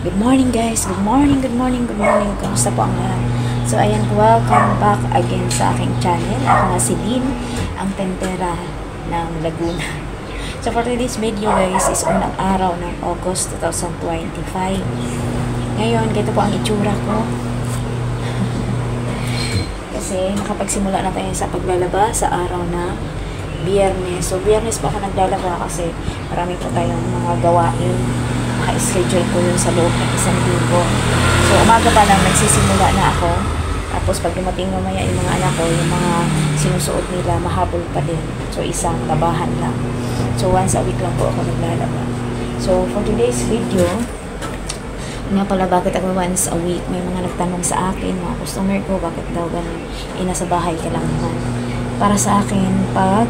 Good morning guys, good morning. Kamusta po ang lahat? So ayan, welcome back again sa aking channel. Ako nga si Lynn, ang tentera ng Laguna. So for today's video guys, is unang araw ng August 2025. Ngayon, ganito po ang itsura ko. Kasi nakapagsimula na tayo sa paglalaba sa araw na Biyernes. So Biyernes pa ako naglalaba kasi marami po tayong mga gawain. Naka-schedule ko yun sa loob ng isang linggo. So, umaga pa lang nagsisimula na ako. Tapos, pag dumating mamaya yung mga anak ko, yung mga sinusuot nila, mahabol pa din. So, isang labahan lang. So, once a week lang po ako naglalaba. So, for today's video, nga pala, bakit ako once a week? May mga nagtanong sa akin, mga customer ko, bakit daw ganun? Nasa bahay ka lang naman. Para sa akin, pag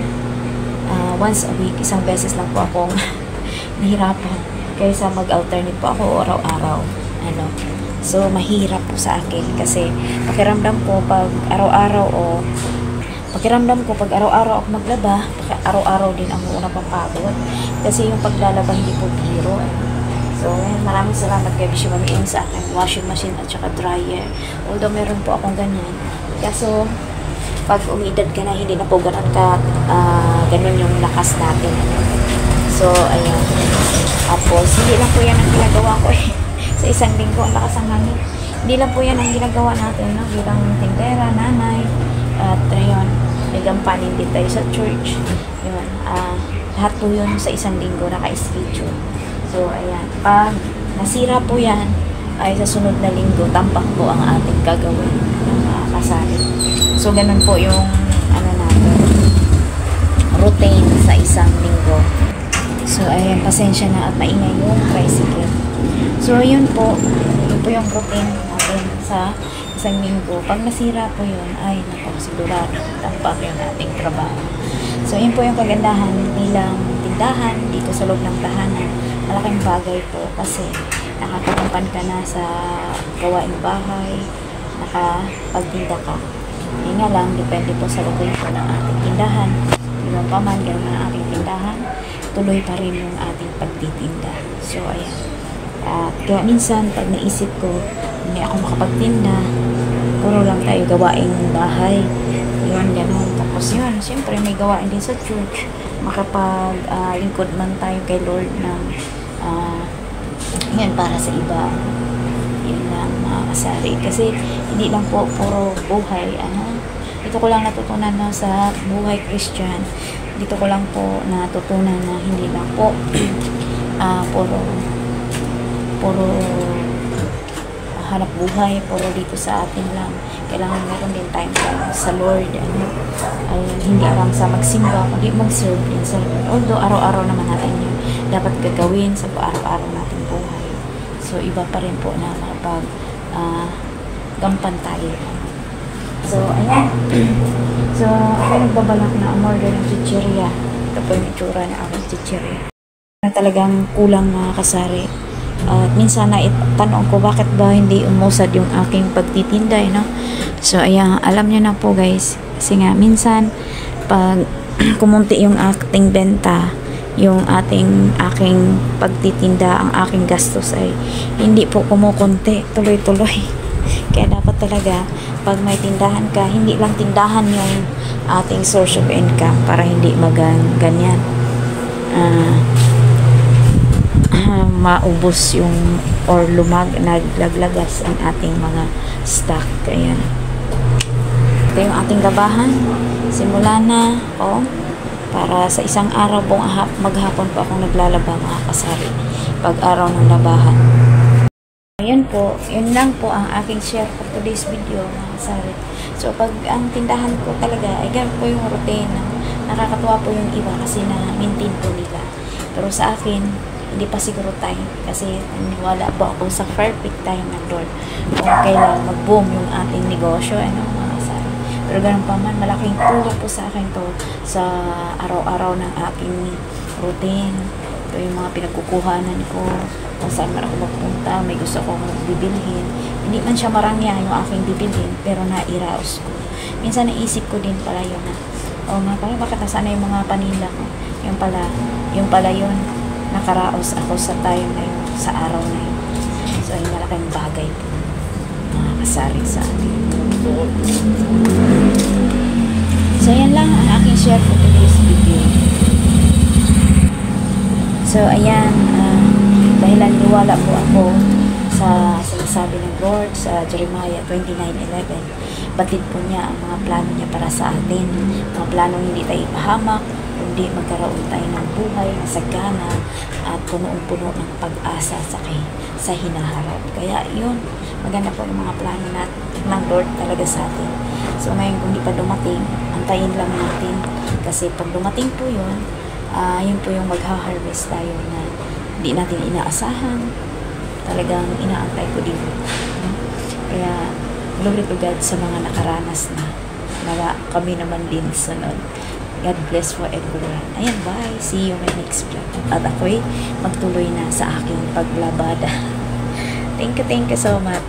once a week, isang beses lang po akong nahirapan. Kaysa mag-alternate po ako araw-araw. So, mahirap po sa akin kasi pakiramdam ko pag araw-araw ako maglaba, araw-araw din ang una papagod. Kasi yung paglalaba hindi po biro. So, maraming salamat kay Bishop Mami sa akin washing machine at saka dryer. Although meron po akong ganyan. Kaso, pag umidad ka na, hindi na po ganun yung lakas natin. So, ayan. Tapos, hindi lang po yan ang ginagawa ko sa isang linggo, ang lakas ang hangin. Hindi lang po yan ang ginagawa natin, no? Bilang tindera, nanay, at ayun, nagampanin din tayo sa church. Yun, lahat po yun sa isang linggo, naka-schedule. So, ayan. Pag nasira po yan, ay sa sunod na linggo, tampak po ang ating gagawin ng kasali. So, ganun po yung, routine sa isang linggo. So, ayan, pasensya na at maingay yung tricycle. So, yun po yung routine natin sa isang linggo. Pag nasira po yun, ay napakasigurado, tampak yung ating trabaho. So, yun po yung kagandahan bilang tindahan dito sa loob ng tahanan. Malaking bagay po kasi nakakatampan ka na sa gawaing bahay, nakapagtinda ka. Yun nga lang, depende po sa location ng ating tindahan. Yung paman, gano'n ang ating tindahan, tuloy pa rin yung ating pagtitinda. So, ayan. Kaya minsan, pag naisip ko, hindi ako makapagtinda, puro lang tayo gawaing bahay. Yun, gano'n. Tapos yun, siyempre may gawain din sa church. Makapag-lingkod man tayo kay Lord ng yan, para sa iba. Yun lang, mga kasari. Kasi, hindi lang po puro buhay. Ito ko lang natutunan na sa buhay Christian. Dito ko lang po natutunan na hindi lang po puro hanap buhay, puro dito sa atin lang. Kailangan meron din time sa Lord. Hindi lang sa magsimba, kundi mag-serve din sa Lord. Although araw-araw naman natin yung dapat gagawin sa araw-araw natin buhay. So, iba pa rin po na kapag gampan tayo. So, ayan. So, ako nagbabalak na umorder ng chichirya. Ito po yung itsura na aking chichirya. Talagang kulang mga kasari. At minsan na itanong ko, bakit ba hindi umusad yung aking pagtitinda, no? So, ayan, alam nyo na po guys. Kasi nga, minsan, pag kumunti yung ating benta, yung aking pagtitinda, ang aking gastos ay hindi po kumukunti, tuloy-tuloy. Kaya dapat talaga, pag may tindahan ka, hindi lang tindahan yung ating source of income para hindi ganyan. Maubos yung or naglaglagas ang ating mga stock. Ayan. Ito yung ating labahan. Simula na para sa isang araw pong maghapon po akong naglalaba mga kasari pag araw ng labahan. Ayan po, yun lang po ang aking share for today's video mga kasari. So pag ang tindahan ko talaga ay ganun po yung routine. Nakakatuwa po yung iba kasi na-maintain po nila. Pero sa akin, hindi pa siguro time kasi wala po ako sa perfect time ng Lord kung kailan mag-boom yung ating negosyo, mga kasari. Pero ganun pa man, malaking tulong po sa akin to sa araw-araw ng aking routine. Ito yung mga pinagkukuhanan ko, kung saan man ako magpunta, may gusto kong bibilhin. Hindi man siya marangya yung aking bibilhin, pero nairaos ko. Minsan naisip ko din pala yun na, nga pala, bakit nasana yung mga panila ko? Yung pala yun, nakaraos ako sa time na yun. sa araw na yun. So, ay malaking bagay po mga kasari sa atin. So, yan lang ang aking share for today's video. So, ayan, dahil naniwala po ako sa sinasabi ng Lord sa Jeremiah 29:11, batid po niya ang mga plano niya para sa atin. Mga planong hindi tayo ipahamak, kundi magkaroon tayo ng buhay na sagana at punong-puno ng pag-asa sa hinaharap. Kaya yun, maganda po yung mga plano ng Lord talaga sa atin. So ngayon kung di pa dumating, antayin lang natin. Kasi pag dumating po yun, yun po yung magha-harvest tayo na hindi natin inaasahan. Talagang inaantay ko din. Kaya glory to God sa mga nakaranas na kami naman din sunod. God bless for everyone. Ayan, bye. See you in my next vlog. At ako'y magtuloy na sa aking paglabada. Thank you so much.